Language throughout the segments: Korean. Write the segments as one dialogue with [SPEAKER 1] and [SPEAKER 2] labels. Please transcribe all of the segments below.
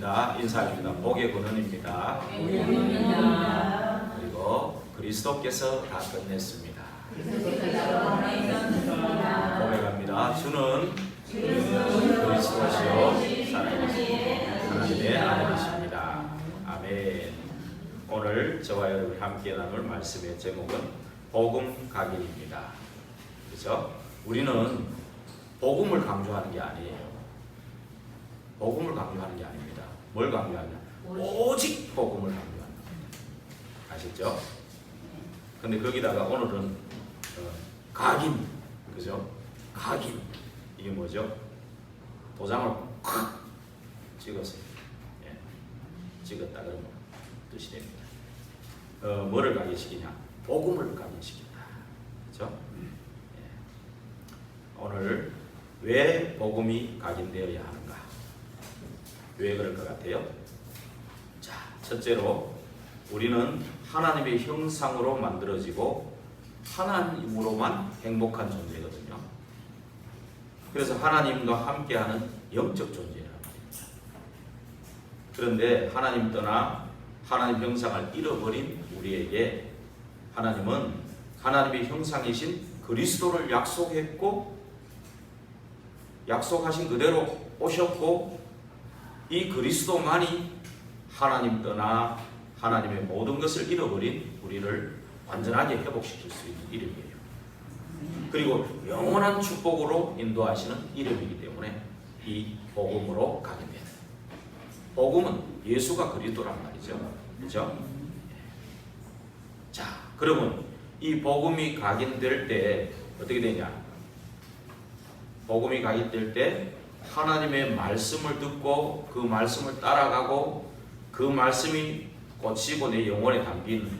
[SPEAKER 1] 복입니다. 인사입니다. 복의 근원입니다. 그리고 그리스도께서 다 끝냈습니다. 고백합니다. 주는 그리스도시요 살아계신 하나님의 아들이십니다. 아멘. 오늘 저와 여러분이 함께 나눌 말씀의 제목은 복음 각인입니다. 그렇죠? 우리는 복음을 강조하는 게 아니에요. 복음을 강조하는 게 아닙니다. 뭘 강조하냐? 오직 복음을 강조하는 겁니다. 아시죠? 근데 거기다가 오늘은 각인, 그죠? 각인. 이게 뭐죠? 도장을 콱 찍었어요. 예. 찍었다 그러면 뜻이 됩니다. 뭐를 각인시키냐? 복음을 각인시킨다. 그죠? 예. 오늘 왜 복음이 각인되어야 하는가? 왜 그럴 것 같아요? 자, 첫째로 우리는 하나님의 형상으로 만들어지고 하나님으로만 행복한 존재거든요. 그래서 하나님과 함께하는 영적 존재란 말입니다. 그런데 하나님 떠나 하나님 형상을 잃어버린 우리에게 하나님은 하나님의 형상이신 그리스도를 약속했고 약속하신 그대로 오셨고 이 그리스도만이 하나님 떠나 하나님의 모든 것을 잃어버린 우리를 완전하게 회복시킬 수 있는 이름이에요. 그리고 영원한 축복으로 인도하시는 이름이기 때문에 이 복음으로 각인돼요. 복음은 예수가 그리스도란 말이죠. 그렇죠? 자, 그러면 이 복음이 각인될 때 어떻게 되냐? 복음이 각인될 때 하나님의 말씀을 듣고 그 말씀을 따라가고 그 말씀이 꽂히고 내 영혼에 담기는,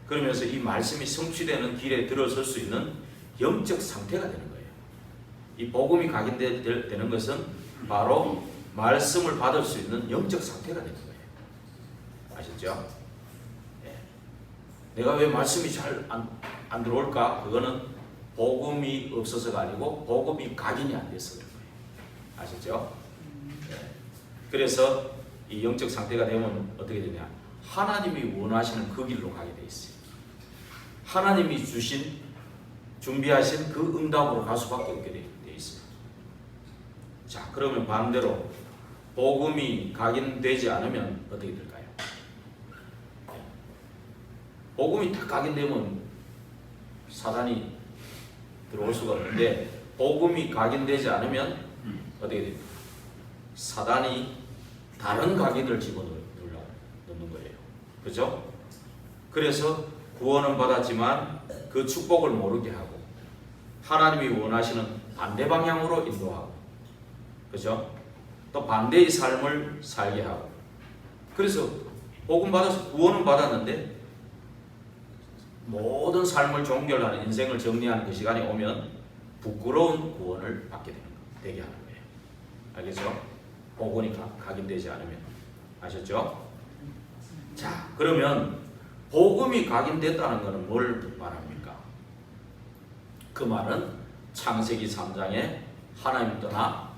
[SPEAKER 1] 그러면서 이 말씀이 성취되는 길에 들어설 수 있는 영적 상태가 되는 거예요. 이 복음이 각인되는 것은 바로 말씀을 받을 수 있는 영적 상태가 되는 거예요. 아시죠? 네. 내가 왜 말씀이 잘 안 들어올까? 그거는 복음이 없어서가 아니고 복음이 각인이 안 돼서 그래요. 아시죠? 네. 그래서 이 영적 상태가 되면 어떻게 되냐? 하나님이 원하시는 그 길로 가게 돼 있어요. 하나님이 준비하신 그 응답으로 갈 수밖에 없게 돼 있어요. 자, 그러면 반대로 복음이 각인되지 않으면 어떻게 될까요? 복음이 다 각인되면 사단이 들어올 수가 없는데 복음이 각인되지 않으면 어떻게 됩니까? 사단이 다른 각인을 집어넣는 거예요. 그죠? 그래서 구원은 받았지만 그 축복을 모르게 하고 하나님이 원하시는 반대 방향으로 인도하고, 그죠? 또 반대의 삶을 살게 하고, 그래서 복음 받아서 구원은 받았는데 모든 삶을 종결하는 인생을 정리하는 그 시간이 오면 부끄러운 구원을 받게 되게 하는 거예요. 알겠죠? 복음이 각인되지 않으면. 아셨죠? 자, 그러면 복음이 각인됐다는 것은 뭘 말합니까? 그 말은 창세기 3장에 하나님 떠나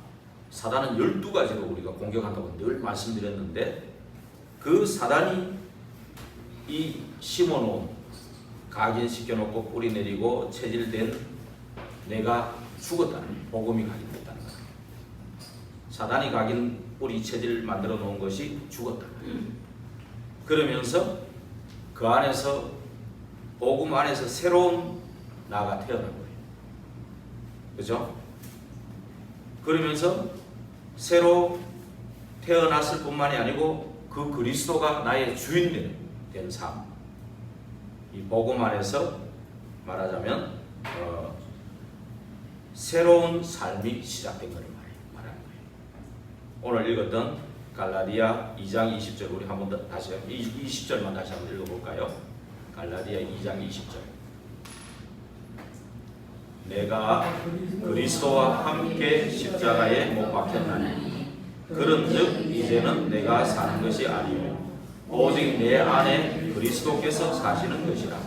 [SPEAKER 1] 사단은 12가지로 우리가 공격한다고 늘 말씀드렸는데, 그 사단이 이 심어놓은, 각인시켜놓고 뿌리 내리고 체질된 내가 죽었다는, 복음이 각인됐다는 거예요. 사단이 각인 뿌리 체질 만들어 놓은 것이 죽었다. 그러면서 그 안에서 복음 안에서 새로운 나가 태어난 거예요. 그죠? 그러면서 새로 태어났을 뿐만이 아니고 그 그리스도가 나의 주인 된 삶. 이 복음 안에서 말하자면 새로운 삶이 시작된 것을 말하는 거예요. 오늘 읽었던 갈라디아 2장 20절 우리 한번 더 다시 20절만 다시 한번 읽어볼까요? 갈라디아 2장 20절. 내가 그리스도와 함께 십자가에 못 박혔나니 그런즉 이제는 내가 사는 것이 아니요 오직 내 안에 그리스도께서 사시는 것이라.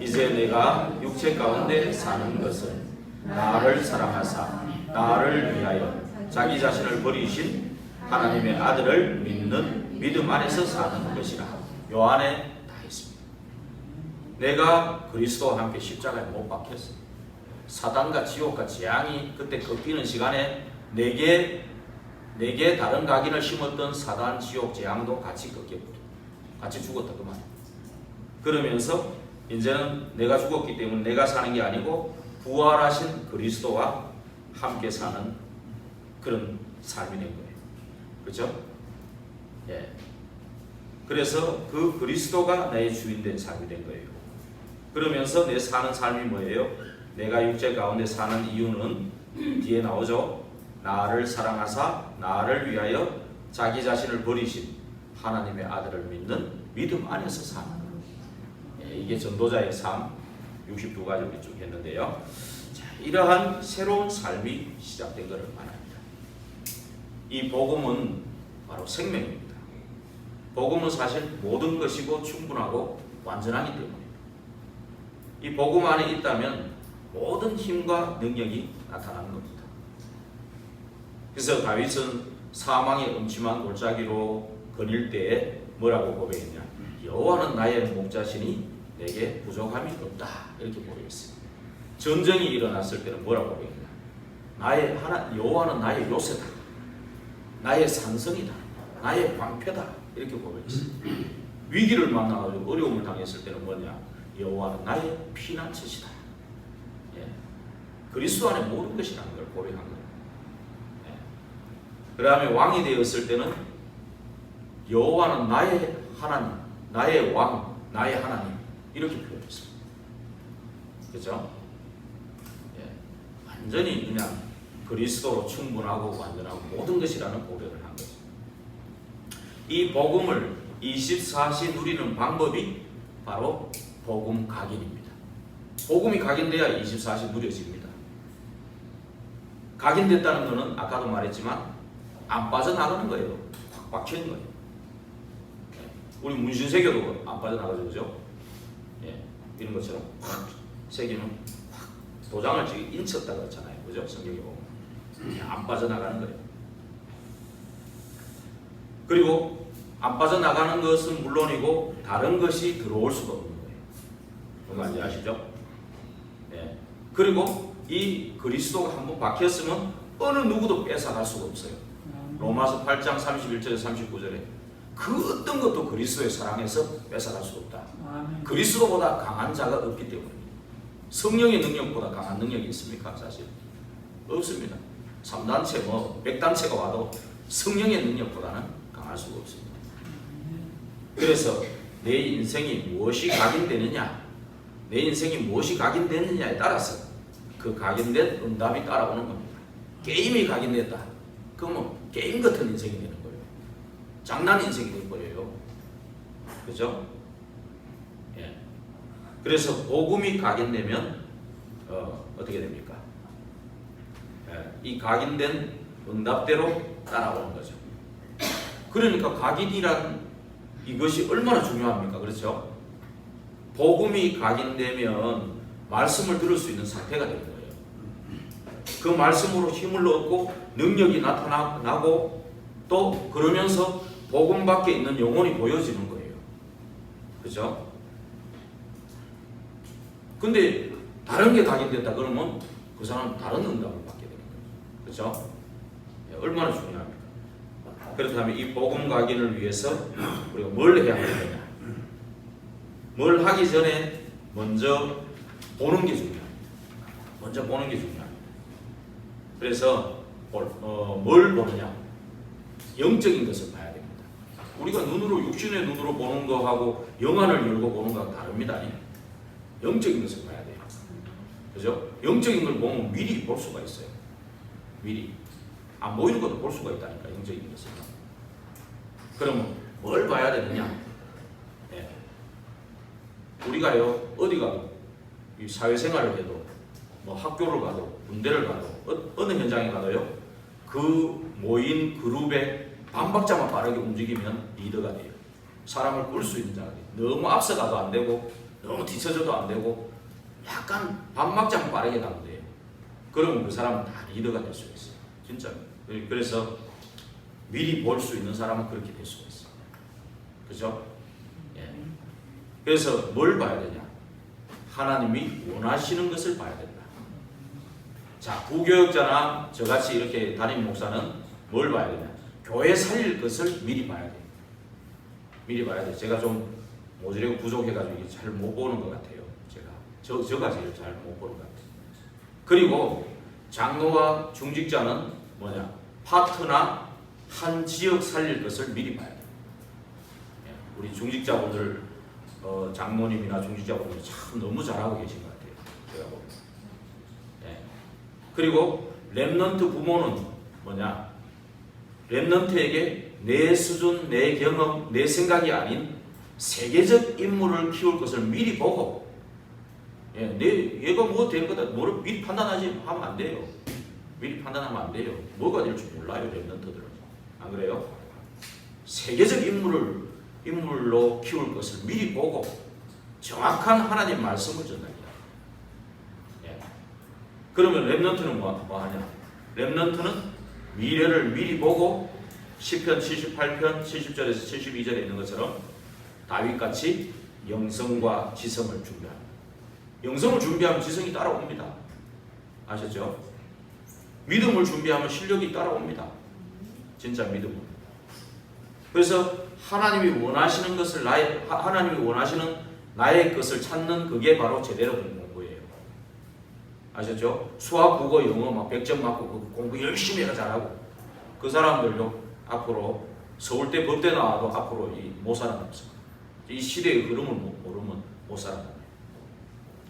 [SPEAKER 1] 이제 내가 육체 가운데 사는 것은 나를 사랑하사 나를 위하여 자기 자신을 버리신 하나님의 아들을 믿는 믿음 안에서 사는 것이라. 요 안에 다 있습니다. 내가 그리스도와 함께 십자가에 못 박혔어. 사단과 지옥과 재앙이 그때 꺾이는 시간에 내게 다른 각인을 심었던 사단, 지옥, 재앙도 같이 꺾여버려. 같이 죽었다 그 말. 그러면서 이제는 내가 죽었기 때문에 내가 사는 게 아니고 부활하신 그리스도와 함께 사는 그런 삶이 된 거예요. 그렇죠? 예. 그래서 그 그리스도가 나의 주인된 삶이 된 거예요. 그러면서 내 사는 삶이 뭐예요? 내가 육체 가운데 사는 이유는 뒤에 나오죠. 나를 사랑하사 나를 위하여 자기 자신을 버리신 하나님의 아들을 믿는 믿음 안에서 사는 것. 예, 이게 전도자의 삶 62가지 우리 쭉 했는데요. 자, 이러한 새로운 삶이 시작된 것을 말합니다. 이 복음은 바로 생명입니다. 복음은 사실 모든 것이고 충분하고 완전하기 때문에 이 복음 안에 있다면 모든 힘과 능력이 나타나는 겁니다. 그래서 다윗은 사망의 음침한 골짜기로 거닐 때에 뭐라고 고백했냐? 여호와는 나의 목자시니 내게 부족함이 없다. 이렇게 고백했어요. 전쟁이 일어났을 때는 뭐라고 고백했냐? 여호와는 나의 요새다. 나의 산성이다. 나의 방패다. 이렇게 고백했어요. 위기를 만나가지고 어려움을 당했을 때는 뭐냐? 여호와는 나의 피난처시다. 예. 그리스도 안에 모든 것이라는 걸 고백한 거예요. 예. 그 다음에 왕이 되었을 때는 여호와는 나의 하나님, 나의 왕, 나의 하나님 이렇게 표현했습니다. 그렇죠? 예. 완전히 그냥 그리스도로 충분하고 완전하고 모든 것이라는 고백을 한 거죠. 이 복음을 24시 누리는 방법이 바로 복음 각인입니다. 복음이 각인돼야 24시 누려집니다. 각인됐다는 것은 아까도 말했지만 안 빠져나가는 거예요. 확 박혀있는 거예요. 우리 문신세계도 안 빠져나가죠. 그죠? 예, 이런 것처럼 확 세계는 확 도장을 지금 인쳤다고 했잖아요. 그죠? 성경에 보면 안 빠져나가는 거예요. 그리고 안 빠져나가는 것은 물론이고 다른 것이 들어올 수가 없는 거예요. 뭔 말인지 아시죠? 예. 그리고 이 그리스도가 한번 박혔으면 어느 누구도 뺏어갈 수가 없어요. 로마서 8장 31절에 39절에 그 어떤 것도 그리스도의 사랑에서 뺏어갈 수 없다. 그리스도보다 강한 자가 없기 때문입니다. 성령의 능력보다 강한 능력이 있습니까? 사실 없습니다. 3단체 뭐 100단체가 와도 성령의 능력보다는 강할 수가 없습니다. 그래서 내 인생이 무엇이 각인되느냐, 내 인생이 무엇이 각인되느냐에 따라서 그 각인된 응답이 따라오는 겁니다. 게임이 각인됐다. 그러면 게임 같은 인생이 되는 거예요. 장난 인생이 되어버려요. 그죠? 예. 그래서 복음이 각인되면 어떻게 됩니까? 예. 이 각인된 응답대로 따라오는 거죠. 그러니까 각인이란 이것이 얼마나 중요합니까? 그렇죠? 복음이 각인되면 말씀을 들을 수 있는 상태가 되는 거예요. 그 말씀으로 힘을 얻고 능력이 나타나고 또 그러면서 복음 밖에 있는 영혼이 보여지는 거예요. 그죠? 근데 다른 게 각인됐다 그러면 그 사람은 다른 응답을 받게 되는 거죠. 그죠? 얼마나 중요합니까? 그렇다면 이 복음 각인을 위해서 우리가 뭘 해야 하느냐? 뭘 하기 전에 먼저 보는 게 중요합니다. 먼저 보는 게 중요합니다. 그래서 뭘 보느냐? 영적인 것을 봐야 됩니다. 우리가 눈으로 육신의 눈으로 보는 거하고 영안을 열고 보는 거하고 다릅니다. 영적인 것을 봐야 돼요. 그죠? 영적인 걸 보면 미리 볼 수가 있어요. 미리 안 보이는 것도 볼 수가 있다니까. 영적인 것을. 그러면 뭘 봐야 되느냐? 네. 우리가요 어디 가도 이 사회생활을 해도 뭐 학교를 가도 군대를 가도 어느 현장에 가도요 그 모인 그룹의 반박자만 빠르게 움직이면 리더가 돼요. 사람을 끌 수 있는 자가 돼요. 너무 앞서가도 안 되고 너무 뒤쳐져도 안 되고 약간 반박자만 빠르게 가면 돼요. 그러면 그 사람은 다 리더가 될 수 있어요. 진짜. 그래서 미리 볼 수 있는 사람은 그렇게 될 수가 있어요. 그죠? 예. 그래서 뭘 봐야 되냐? 하나님이 원하시는 것을 봐야 된다. 자, 부교역자나 저같이 이렇게 담임 목사는 뭘 봐야 되냐? 교회 살릴 것을 미리 봐야 돼요. 미리 봐야 돼요. 제가 좀 모자라고 부족해가지고 잘 못 보는 것 같아요. 저가 제일 잘 못 보는 것 같아요. 그리고 장로와 중직자는 뭐냐? 파트나 한 지역 살릴 것을 미리 봐야 돼요. 우리 중직자분들, 장모님이나 중직자분들 참 너무 잘하고 계신 것 같아요. 제가 보면. 그리고 렘넌트 부모는 뭐냐? 렘넌트에게 내 수준, 내 경험, 내 생각이 아닌 세계적 인물을 키울 것을 미리 보고, 얘가 뭐 될 거다, 뭐를 미리 판단하지 하면 안 돼요. 미리 판단하면 안 돼요. 뭐가 될지 몰라요, 렘넌트들은. 안 그래요? 세계적 인물로 키울 것을 미리 보고 정확한 하나님 말씀을 전달해요. 그러면 렘넌트는 뭐 하냐? 렘넌트는 미래를 미리 보고 시편 78편 70절에서 72절에 있는 것처럼 다윗같이 영성과 지성을 준비합니다. 영성을 준비하면 지성이 따라옵니다. 아셨죠? 믿음을 준비하면 실력이 따라옵니다. 진짜 믿음은. 그래서 하나님이 원하시는 것을 하나님이 원하시는 나의 것을 찾는 그게 바로 제대로 된 공부예요. 아셨죠? 수학, 국어, 영어 막 100점 맞고 공부 열심히 해가 잘하고 그 사람들도 앞으로 서울대 법대 나와도 앞으로 못 살아남습니다. 이 시대의 흐름을 모르면 못 살아남아요.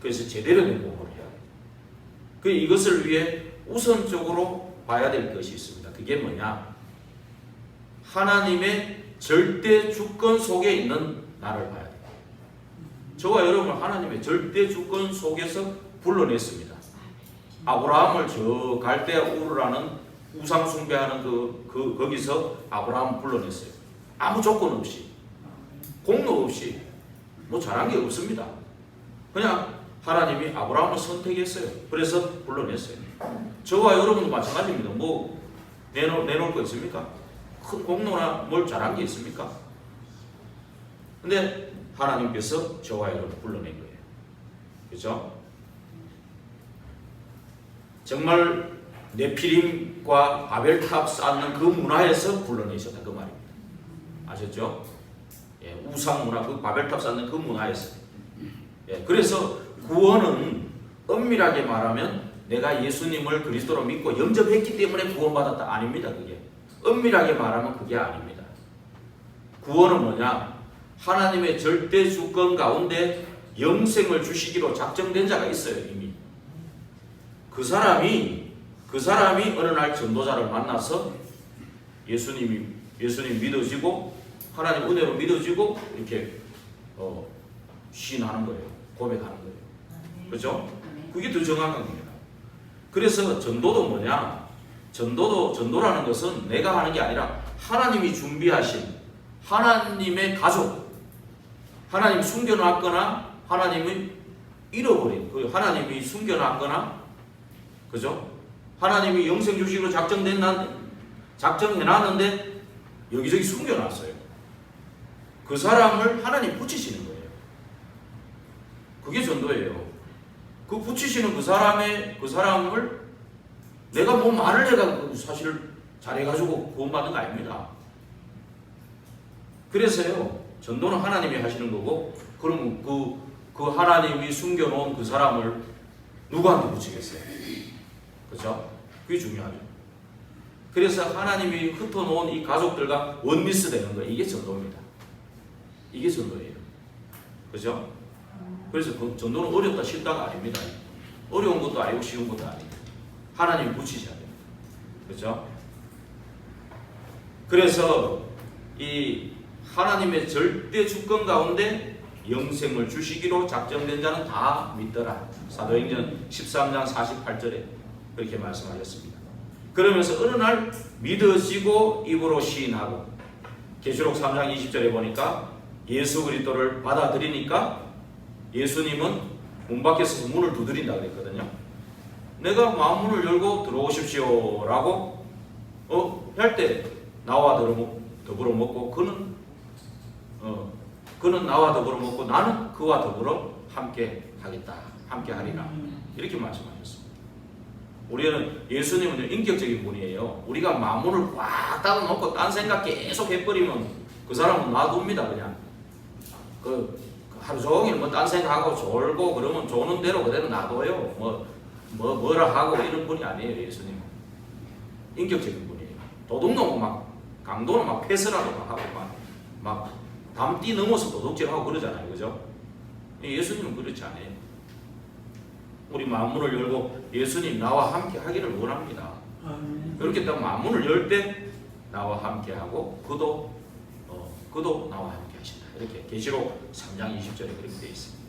[SPEAKER 1] 그래서 제대로 된 공부를 해야 돼요. 이것을 위해 우선적으로 봐야 될 것이 있습니다. 그게 뭐냐? 하나님의 절대 주권 속에 있는 나를 봐야 돼요. 저와 여러분은 하나님의 절대 주권 속에서 불러냈습니다. 아브라함을 저 갈대아 우르라는 우상 숭배하는 거기서 아브라함을 불러냈어요. 아무 조건 없이, 공로 없이, 뭐 잘한 게 없습니다. 그냥 하나님이 아브라함을 선택했어요. 그래서 불러냈어요. 저와 여러분도 마찬가지입니다. 뭐 내놓을 거 있습니까? 큰 공로나 뭘 잘한 게 있습니까? 근데 하나님께서 저와 여러분을 불러낸 거예요. 그렇죠? 정말 네피림과 바벨탑 쌓는 그 문화에서 불러내셨다 그 말입니다. 아셨죠? 우상 문화, 그 바벨탑 쌓는 그 문화에서. 그래서 구원은 엄밀하게 말하면 내가 예수님을 그리스도로 믿고 영접했기 때문에 구원받았다 아닙니다. 그게 엄밀하게 말하면 그게 아닙니다. 구원은 뭐냐? 하나님의 절대 주권 가운데 영생을 주시기로 작정된 자가 있어요. 이미 그 사람이 어느 날 전도자를 만나서 예수님 믿어지고 하나님 은혜로 믿어지고 이렇게 시인하는 거예요. 고백하는 거예요. 그렇죠? 그게 더 정확한 겁니다. 그래서 전도도 뭐냐? 전도라는 것은 내가 하는 게 아니라 하나님이 준비하신 하나님의 가족, 하나님이 숨겨놨거나 하나님이 잃어버린, 하나님이 숨겨놨거나, 그죠? 하나님이 영생 주시기로 작정해놨는데 여기저기 숨겨놨어요. 그 사람을 하나님 붙이시는 거예요. 그게 전도예요. 그 붙이시는 그 사람을 내가 뭐 말을 해가지고 사실 잘해가지고 구원받는 거 아닙니다. 그래서요, 전도는 하나님이 하시는 거고, 그러면 그 하나님이 숨겨놓은 그 사람을 누구한테 붙이겠어요? 그렇죠? 그게 중요하죠. 그래서 하나님이 흩어놓은 이 가족들과 원미스 되는 거예요. 이게 전도입니다. 이게 전도예요. 그렇죠? 그래서 그 전도는 어렵다 쉽다가 아닙니다. 어려운 것도 아니고 쉬운 것도 아니고 하나님이 붙이셔야 돼요. 그렇죠? 그래서 이 하나님의 절대 주권 가운데 영생을 주시기로 작정된 자는 다 믿더라. 사도행전 13장 48절에 그렇게 말씀하셨습니다. 그러면서 어느 날 믿어지고 입으로 시인하고 계시록 3장 20절에 보니까 예수 그리스도를 받아들이니까 예수님은 문 밖에 서서 문을 두드린다 그랬거든요. 내가 마음문을 열고 들어오십시오 라고 할 때 나와 더불어 먹고 그는 나와 더불어 먹고 나는 그와 더불어 함께 하겠다. 함께 하리라. 이렇게 말씀하셨습니다. 우리는 예수님은 인격적인 분이에요. 우리가 마음을 꽉 닫아놓고 딴 생각 계속 해버리면 그 사람은 놔둡니다. 그냥 하루 종일 딴 생각하고 졸고 그러면 조는 대로 그대로 놔둬요. 뭐라 하고 이런 분이 아니에요. 예수님은 인격적인 분이에요. 도둑놈은 막 강도는 막 패스라도 막 하고 막 담띠 넘어서 도둑질하고 그러잖아요. 그죠? 예수님은 그렇지 않아요. 우리 마음문을 열고 예수님 나와 함께 하기를 원합니다. 그렇게 딱 마음문을 열 때 나와 함께 하고 그도 나와 함께 하신다. 이렇게 계시록 3장 20절에 그렇게 되어 있습니다.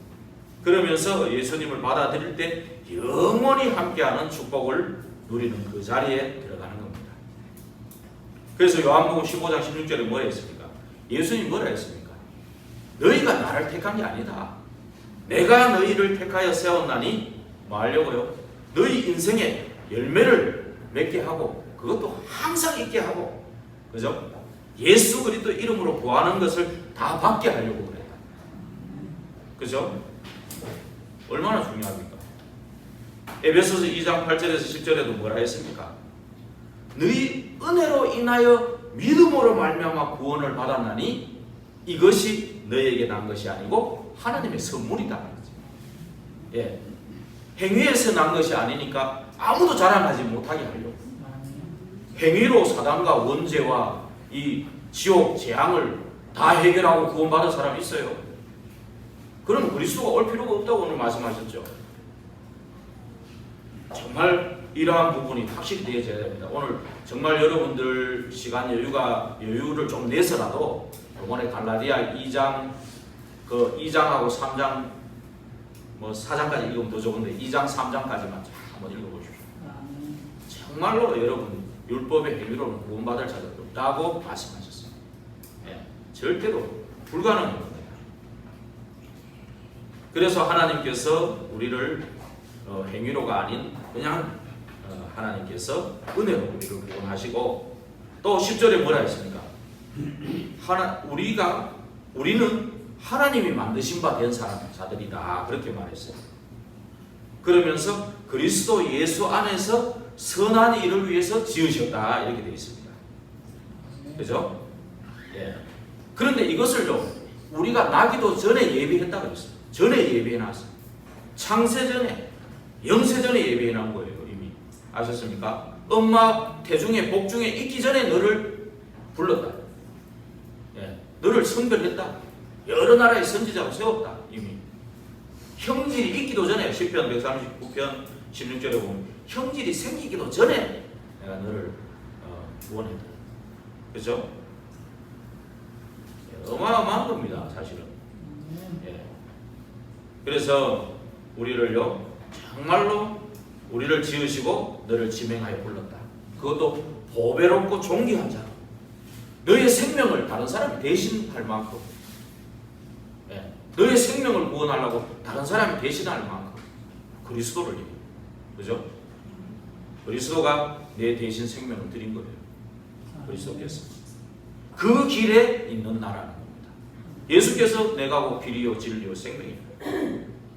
[SPEAKER 1] 그러면서 예수님을 받아들일 때 영원히 함께하는 축복을 누리는 그 자리에 들어가는 겁니다. 그래서 요한복음 15장 16절에 뭐라 했습니까? 예수님 뭐라 했습니까? 너희가 나를 택한 게 아니다. 내가 너희를 택하여 세웠나니 뭐 하려고요? 너희 인생에 열매를 맺게 하고 그것도 항상 있게 하고, 그죠? 예수 그리스도 이름으로 구하는 것을 다 받게 하려고 그래요. 그죠? 얼마나 중요합니까? 에베소서 2장 8절에서 10절에도 뭐라 했습니까? 너희 은혜로 인하여 믿음으로 말미암아 구원을 받았나니 이것이 너희에게 난 것이 아니고 하나님의 선물이다. 예. 행위에서 난 것이 아니니까 아무도 자랑하지 못하게 하려고. 행위로 사단과 원죄와 이 지옥 재앙을 다 해결하고 구원받은 사람이 있어요? 그럼 그리스도가 올 필요가 없다고 오늘 말씀하셨죠. 정말 이러한 부분이 확실히 되어져야 됩니다. 오늘 정말 여러분들 시간 여유를 좀 내서라도 이번에 갈라디아 2장 2장하고 3장 4장까지 읽으면 더 좋은데 2장 3장까지만 한번 읽어보십시오. 정말로 여러분 율법의 행위로는 구원받을 자가 없다고 말씀하셨어요. 예, 절대로 불가능한 겁니다. 그래서 하나님께서 우리를 행위로가 아닌 그냥 하나님께서 은혜로 우리를 구원하시고 또 10절에 뭐라 했습니까? 우리는 하나님이 만드신 바 된 자들이다. 그렇게 말했어요. 그러면서 그리스도 예수 안에서 선한 일을 위해서 지으셨다. 이렇게 되어 있습니다. 그죠? 예. 그런데 이것을요, 우리가 나기도 전에 예비했다 그랬어요. 전에 예비해놨어요. 창세 전에, 영세 전에 예비해놓은 거예요. 이미. 아셨습니까? 엄마 태중에 복중에 있기 전에 너를 불렀다. 예. 너를 선별했다. 여러 나라의 선지자로 세웠다. 이미. 형질이 있기도 전에 10편 139편 16절에 보면 형질이 생기기도 전에 내가 너를 구원했다. 그죠? 예. 어마어마한 겁니다. 사실은. 예. 그래서 우리를요, 정말로 우리를 지으시고 너를 지명하여 불렀다. 그것도 보배롭고 존귀한 자로. 너의 생명을 다른 사람이 대신할 만큼, 예. 너의 생명을 구원하려고 다른 사람이 대신할 만큼 그리스도를 이겨. 그죠? 그리스도가 내 대신 생명을 드린 거예요. 그리스도께서. 그 길에 있는 나라는 겁니다. 예수께서 내가 곧 길이요 진리요 생명이다.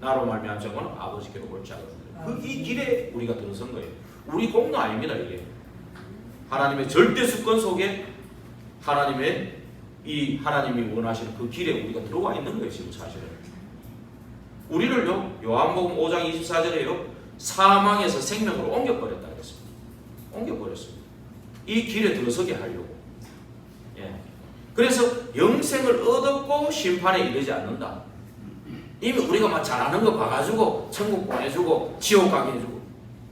[SPEAKER 1] 나로 말미암은 자는 아버지께로 올 자가 없다. 이 길에 우리가 들어선 거예요. 우리 공로 아닙니다. 이게 하나님의 절대 주권 속에 하나님이 원하시는 그 길에 우리가 들어와 있는 거예요. 지금 사실은 우리를요, 요한복음 5장 24절에요 사망에서 생명으로 옮겨버렸다 그랬습니다. 옮겨버렸습니다. 이 길에 들어서게 하려고. 예. 그래서 영생을 얻었고 심판에 이르지 않는다. 이미 우리가 막 잘하는 거 봐가지고 천국 보내주고 지옥 가게 해주고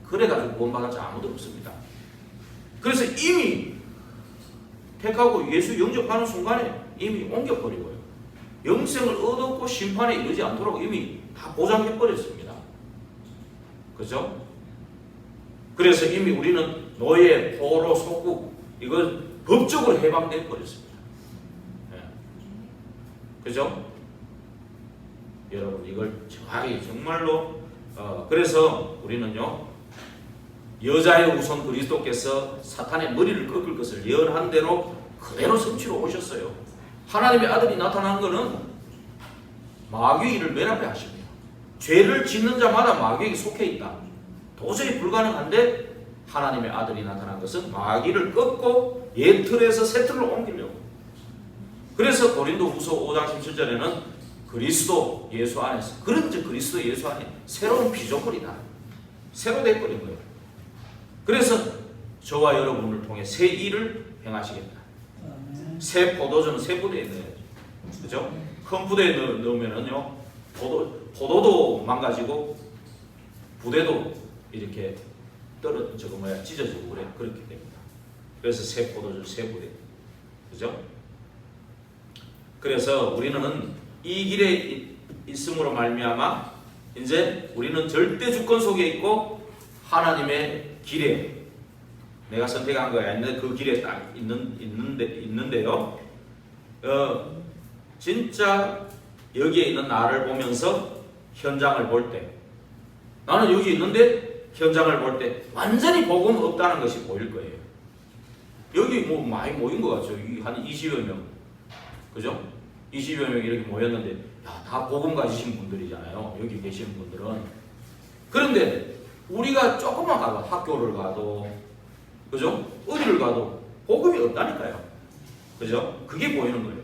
[SPEAKER 1] 그래가지고 구원받을 자 아무도 없습니다. 그래서 이미 택하고 예수 영접하는 순간에 이미 옮겨버리고요. 영생을 얻었고 심판에 이르지 않도록 이미 다 보장해버렸습니다. 그죠? 그래서 이미 우리는 노예, 포로, 속국 이걸 법적으로 해방돼 버렸습니다. 네. 그죠? 여러분 이걸 정확히 정말로 그래서 우리는요, 여자의 우선 그리스도께서 사탄의 머리를 꺾을 것을 예언한 대로 그대로 성취로 오셨어요. 하나님의 아들이 나타난 것은 마귀의 일을 맨 앞에 하십니다. 죄를 짓는 자마다 마귀에게 속해 있다. 도저히 불가능한데 하나님의 아들이 나타난 것은 마귀를 꺾고 옛 틀에서 새 틀로 옮기려고. 그래서 고린도후서 5장 17절에는 그리스도 예수 안에서, 그런즉 그리스도 예수 안에 새로운 피조물이다. 새로 돼버린 거예요. 그래서 저와 여러분을 통해 새 일을 행하시겠다. 새 포도주는 새 부대에 넣어야죠. 그죠? 큰 부대에 넣으면은요, 포도도 망가지고 부대도 이렇게 찢어지고 그렇게 됩니다. 그래서 새 포도주, 새 부대. 그죠? 그래서 우리는 이 길에 있음으로 말미암아 이제 우리는 절대 주권 속에 있고 하나님의 길에 내가 선택한 거야. 그 길에 딱 있는데요. 진짜 여기에 있는 나를 보면서 현장을 볼 때, 나는 여기 있는데 현장을 볼 때 완전히 복음 없다는 것이 보일 거예요. 여기 뭐 많이 모인 것 같죠. 한 20여 명. 그죠? 20여 명 이렇게 모였는데, 야, 다 복음 가지신 분들이잖아요. 여기 계시는 분들은. 그런데 우리가 조금만 가도, 학교를 가도, 그죠? 어디를 가도 복음이 없다니까요. 그죠? 그게 보이는 거예요.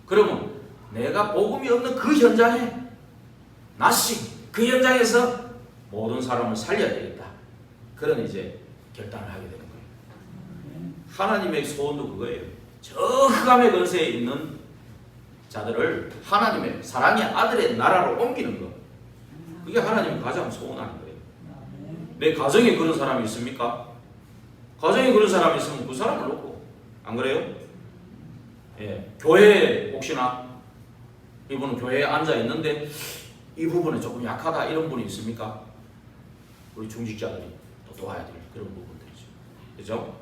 [SPEAKER 1] 그러면 내가 복음이 없는 그 현장에, 그 현장에서 모든 사람을 살려야 되겠다. 그런 이제 결단을 하게 되는 거예요. 하나님의 소원도 그거예요. 저 흑암의 권세에 있는 자들을 하나님의 사랑의 아들의 나라로 옮기는 것. 그게 하나님이 가장 소원하는 거예요. 내 가정에 그런 사람이 있습니까? 가정에 그런 사람이 있으면 그 사람을 놓고, 안 그래요? 예, 교회에 혹시나 이분은 교회에 앉아 있는데 이 부분에 조금 약하다 이런 분이 있습니까? 우리 중직자들이 또 도와야 될 그런 부분들이죠. 그죠?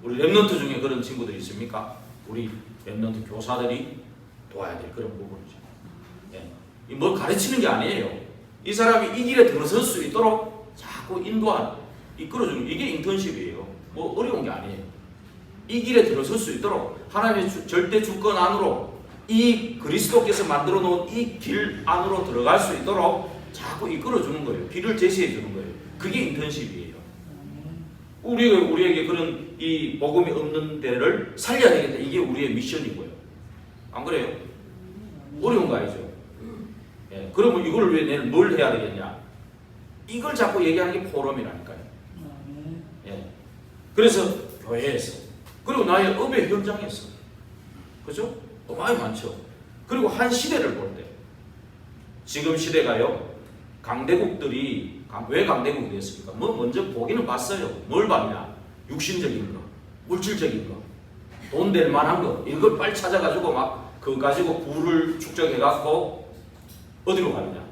[SPEAKER 1] 우리 랩런트 중에 그런 친구들이 있습니까? 우리 랩런트 교사들이 도와야 될 그런 부분이죠. 예. 뭘 가르치는 게 아니에요. 이 사람이 이 길에 들어설 수 있도록 자꾸 이끌어주는, 이게 인턴십이에요. 뭐 어려운 게 아니에요. 이 길에 들어설 수 있도록 하나님의 절대 주권 안으로, 이 그리스도께서 만들어 놓은 이 길 안으로 들어갈 수 있도록 자꾸 이끌어주는 거예요. 길을 제시해 주는 거예요. 그게 인턴십이에요. 우리에게 그런 이 복음이 없는 데를 살려야 되겠다. 이게 우리의 미션이고요. 안 그래요? 어려운 거 아니죠? 예, 그러면 이걸 왜 내가 뭘 해야 되겠냐? 이걸 자꾸 얘기하는 게 포럼이라니까요. 예. 그래서 교회에서, 그리고 나의 업의 현장에서, 그죠? 많이 많죠. 그리고 한 시대를 볼 때, 지금 시대가요, 강대국들이 왜 강대국이 됐습니까? 뭐 먼저 보기는 봤어요. 뭘 봤냐? 육신적인 거, 물질적인 거, 돈 될 만한 거, 이걸 빨리 찾아가지고 막 그거 가지고 부를 축적해갖고 어디로 가느냐?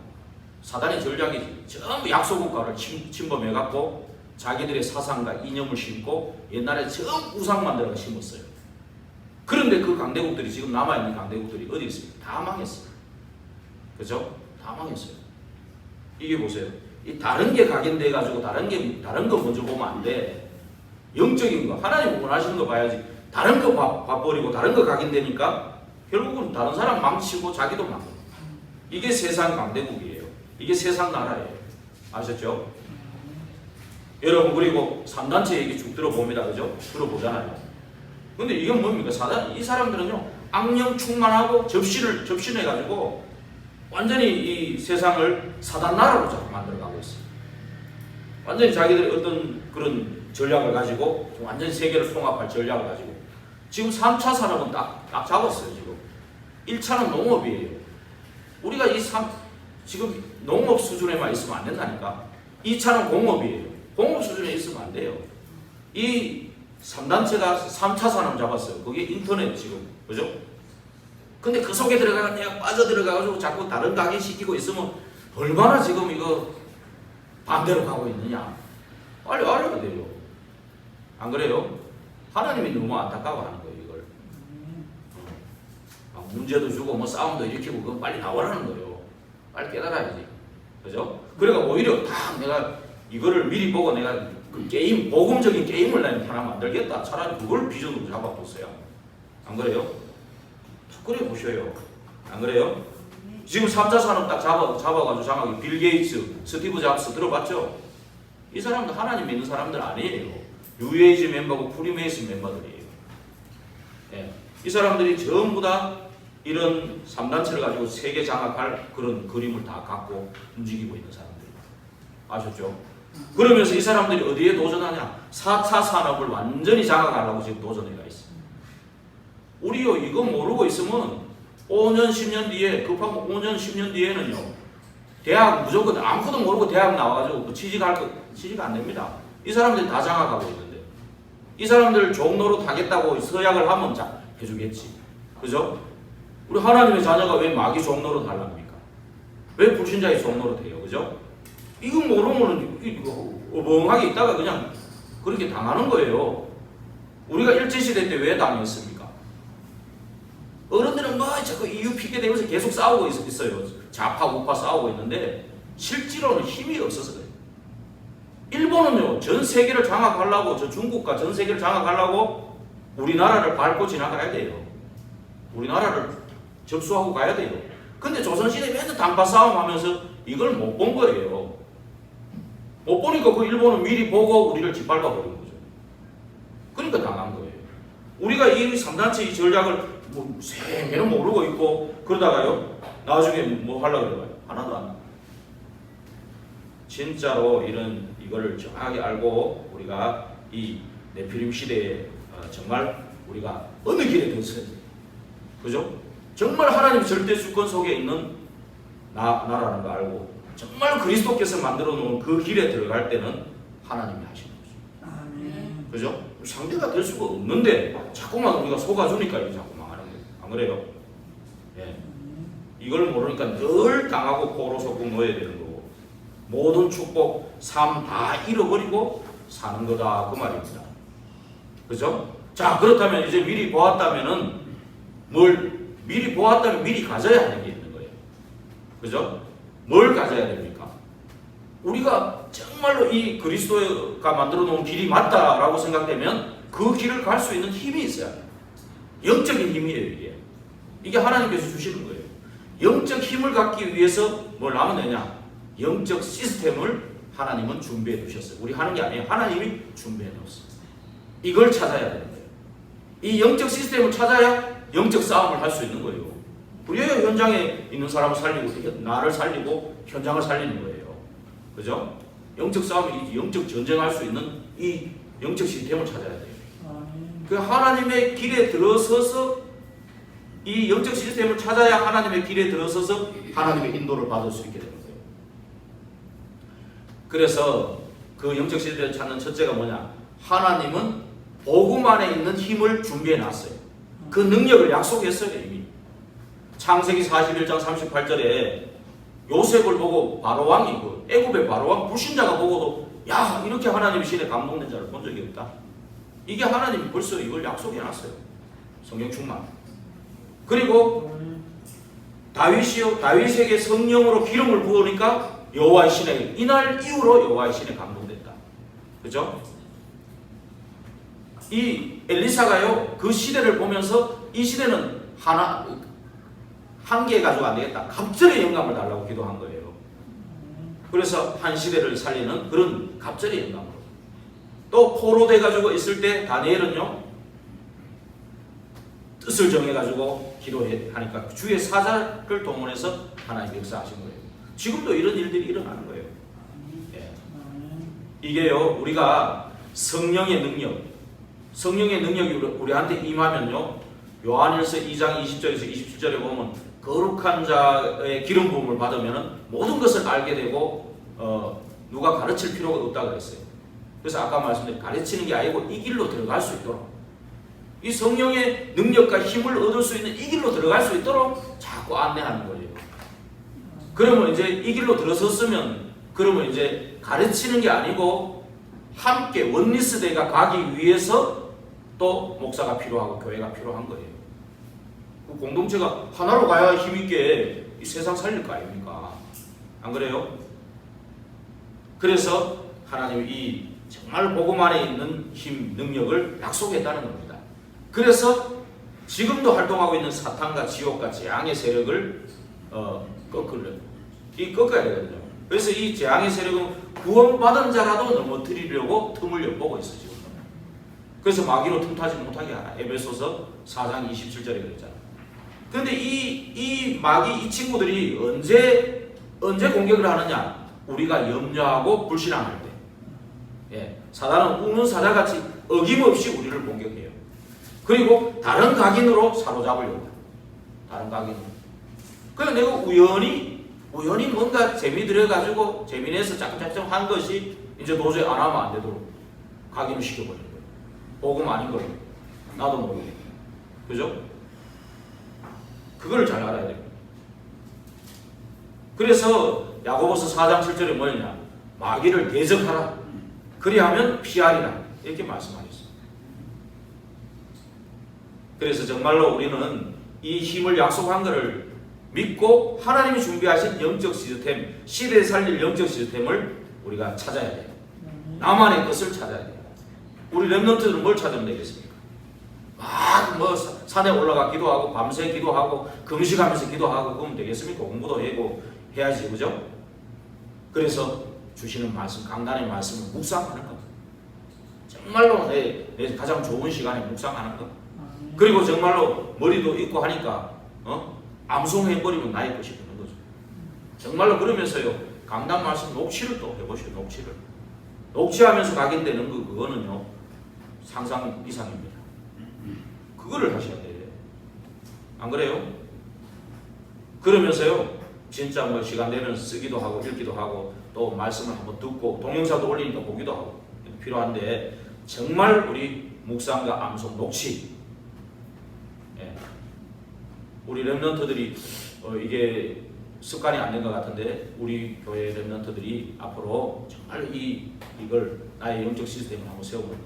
[SPEAKER 1] 사단의 전략이지. 전부 약소국가를 침범해갖고 자기들의 사상과 이념을 심고 옛날에 전부 우상 만들어서 심었어요. 그런데 그 강대국들이, 지금 남아있는 강대국들이 어디 있습니까? 다 망했어요. 그죠? 다 망했어요. 이게 보세요. 이 다른 게 각인돼가지고 다른 거 먼저 보면 안 돼. 영적인 거, 하나님 원하시는 거 봐야지. 다른 거 봐버리고 다른 거 각인되니까 결국은 다른 사람 망치고 자기도 망해. 이게 세상 강대국이에요. 이게 세상 나라예요. 아셨죠? 여러분, 그리고 3단체 얘기 쭉 들어봅니다. 그죠? 들어보잖아요. 근데 이건 뭡니까? 이 사람들은요, 악령 충만하고 접신해가지고 완전히 이 세상을 사단 나라로 자꾸 만들어가고 있어요. 완전히 자기들이 어떤 그런 전략을 가지고 완전히 세계를 통합할 전략을 가지고 지금 3차 산업은 딱 잡았어요. 지금 1차는 농업이에요. 우리가 지금 농업 수준에만 있으면 안 된다니까. 2차는 공업이에요. 공업 수준에 있으면 안 돼요. 이 3단체가 3차 산업 잡았어요. 그게 인터넷 지금, 그죠? 근데 그 속에 내가 빠져들어가가지고 자꾸 다른 가게 시키고 있으면 얼마나 지금 이거 반대로 가고 있느냐. 빨리 알아야 돼요. 안 그래요? 하나님이 너무 안타까워하는 거예요, 이걸. 문제도 주고 뭐 싸움도 일으키고 그건 빨리 나오라는 거예요. 빨리 깨달아야지. 그죠? 그러니까 오히려 다 내가 이거를 미리 보고 내가 그 게임, 복음적인 게임을 하나 만들겠다. 차라리 그걸 비전으로 잡아뒀어요. 안 그래요? 그래 보셔요. 안 그래요? 지금 3차 산업 딱 잡아가지고 장악이 빌 게이츠, 스티브 잡스 들어봤죠? 이 사람들 하나님 믿는 사람들 아니에요. 뉴에이지 멤버고 프리메이슨 멤버들이에요. 예. 이 사람들이 전부 다 이런 3단체를 가지고 세계 장악할 그런 그림을 다 갖고 움직이고 있는 사람들이에요. 아셨죠? 그러면서 이 사람들이 어디에 도전하냐? 4차 산업을 완전히 장악하려고 지금 도전해가 있어요. 우리요 이거 모르고 있으면 5년 10년 뒤에 급하면 5년 10년 뒤에는요 대학 무조건 아무것도 모르고 대학 나와가지고 뭐 취직 안 됩니다. 이 사람들이 다 장악하고 있는데 이 사람들 종로로 타겠다고 서약을 하면 해주겠지. 그죠? 우리 하나님의 자녀가 왜 마귀 종로로 달랍니까? 왜 불신자의 종로로 돼요? 그죠? 이거 모르면 멍하게 있다가 그냥 그렇게 당하는 거예요. 우리가 일제시대 때 왜 당했습니까? 어른들은 자꾸 이유 핑계 대면서 계속 싸우고 있어요. 좌파 우파 싸우고 있는데 실제로는 힘이 없어서 그래요. 일본은요 전 세계를 장악하려고 저 중국과 전 세계를 장악하려고 우리나라를 밟고 지나가야 돼요. 우리나라를 접수하고 가야 돼요. 근데 조선시대 맨날 단파 싸움하면서 이걸 못 본 거예요. 못 보니까 그 일본은 미리 보고 우리를 짓밟아 버린 거죠. 그러니까 당한 거예요. 우리가 이 3단체 이 전략을 세계는 모르고 있고 그러다가요 나중에 뭐 하려고 그래요? 하나도 안 나와요. 진짜로 이거를 정확하게 알고 우리가 이 네피림 시대에 정말 우리가 어느 길에 들었어야 돼요. 그죠? 정말 하나님 절대 주권 속에 있는 나라는 거 알고 정말 그리스도께서 만들어 놓은 그 길에 들어갈 때는 하나님이 하시는 거죠. 아멘. 그죠? 상대가 될 수가 없는데 자꾸만 우리가 속아주니까 이게 자꾸 망하는 거예요. 안 그래요? 예. 이걸 모르니까 늘 당하고 포로 속고 놓여야 되는 거고 모든 축복, 삶 다 잃어버리고 사는 거다 그 말입니다. 그죠? 자 그렇다면 이제 미리 보았다면은 미리 보았다면 미리 가져야 하는 게 있는 거예요. 그죠? 뭘 가져야 됩니까? 우리가 정말로 이 그리스도가 만들어 놓은 길이 맞다라고 생각되면 그 길을 갈 수 있는 힘이 있어야 해요. 영적인 힘이에요, 이게. 이게 하나님께서 주시는 거예요. 영적 힘을 갖기 위해서 뭘 하면 되냐? 영적 시스템을 하나님은 준비해 두셨어요. 우리 하는 게 아니에요. 하나님이 준비해 놓았어요. 이걸 찾아야 되는 거예요. 이 영적 시스템을 찾아야 영적 싸움을 할 수 있는 거예요. 우리가 현장에 있는 사람을 살리고 나를 살리고 현장을 살리는 거예요. 그죠? 영적 싸움이 영적 전쟁할 수 있는 이 영적 시스템을 찾아야 돼요. 그 하나님의 길에 들어서서 이 영적 시스템을 찾아야 하나님의 길에 들어서서 하나님의 인도를 받을 수 있게 되는 거예요. 그래서 그 영적 시스템을 찾는 첫째가 뭐냐? 하나님은 복음 안에 있는 힘을 준비해 놨어요. 그 능력을 약속했어요, 이미. 창세기 41장 38절에 요셉을 보고 바로왕이 애굽의 바로왕 불신자가 보고도 야 이렇게 하나님의 신에 감동된 자를 본 적이 없다. 이게 하나님이 벌써 이걸 약속해 놨어요. 성경 충만. 그리고 다윗이요 다윗에게 성령으로 기름을 부으니까 여호와의 신에 이날 이후로 여호와의 신에 감동됐다. 그죠? 이 엘리사가요 그 시대를 보면서 이 시대는 한 개 가지고 안 되겠다. 갑절의 영감을 달라고 기도한 거예요. 그래서 한 시대를 살리는 그런 갑절의 영감으로. 또 포로돼 가지고 있을 때 다니엘은요 뜻을 정해 가지고 기도하니까 주의 사자를 동원해서 하나님 역사하신 거예요. 지금도 이런 일들이 일어나는 거예요. 예. 이게요 우리가 성령의 능력이 우리한테 임하면요 요한일서 2장 20절에서 27절에 보면 거룩한 자의 기름 부음을 받으면 모든 것을 알게 되고 누가 가르칠 필요가 없다고 그랬어요. 그래서 아까 말씀드린 가르치는 게 아니고 이 길로 들어갈 수 있도록 이 성령의 능력과 힘을 얻을 수 있는 이 길로 들어갈 수 있도록 자꾸 안내하는 거예요. 그러면 이제 이 길로 들어섰으면 그러면 이제 가르치는 게 아니고 함께 원리스대가 가기 위해서 또 목사가 필요하고 교회가 필요한 거예요. 그 공동체가 하나로 가야 힘있게 이 세상 살릴 거 아닙니까? 안 그래요? 그래서 하나님이 이 정말 복음 안에 있는 힘, 능력을 약속했다는 겁니다. 그래서 지금도 활동하고 있는 사탄과 지옥과 재앙의 세력을 꺾어야 되거든요. 그래서 이 재앙의 세력은 구원받은 자라도 넘어뜨리려고 틈을 엿보고 있어 지금. 그래서 마귀로 틈타지 못하게 하라. 에베소서 4장 27절에 그랬잖아. 근데 이 마귀 이 친구들이 언제 공격을 하느냐? 우리가 염려하고 불신앙할 때. 예, 사단은 우는 사자같이 어김없이 우리를 공격해요. 그리고 다른 각인으로 사로잡으려고. 다른 각인으로. 그래서 내가 우연히 뭔가 재미 들여가지고 재미내서 짝짝짝 한 것이 이제 도저히 안 하면 안 되도록 각인을 시켜버리는 거예요. 복음 아닌 거예요. 나도 모르게. 그죠? 그걸 잘 알아야 돼요. 그래서 야고보서 4장 7절에 뭐냐? 마귀를 대적하라. 그리하면 피하리라. 이렇게 말씀하셨어요. 그래서 정말로 우리는 이 힘을 약속한 것을 믿고 하나님이 준비하신 영적 시스템, 시대에 살릴 영적 시스템을 우리가 찾아야 돼요. 나만의 것을 찾아야 돼요. 우리 렘넌트들은 뭘 찾으면 되겠습니까? 막 산에 올라가 기도하고 밤새 기도하고 금식하면서 기도하고 그러면 되겠습니까? 공부도 하고 해야지, 그죠? 그래서 주시는 말씀, 강단의 말씀을 묵상하는 것. 정말로 내 가장 좋은 시간에 묵상하는 것. 그리고 정말로 머리도 있고 하니까 암송해버리면 나의 것이 되는 거죠. 정말로 그러면서요, 강단 말씀 녹취를 또 해보시오. 녹취하면서 각인되는 그거는요 상상 이상입니다. 그거를 하셔야 돼요. 안 그래요? 그러면서요 진짜 뭐 시간 되면 쓰기도 하고 읽기도 하고 또 말씀을 한번 듣고 동영상도 올리니까 보기도 하고 필요한데, 정말 우리 묵상과 암송 녹취, 예. 우리 렘넌트들이 이게 습관이 안 된 것 같은데 우리 교회 렘넌트들이 앞으로 정말 이걸 나의 영적 시스템을 한번 세워보고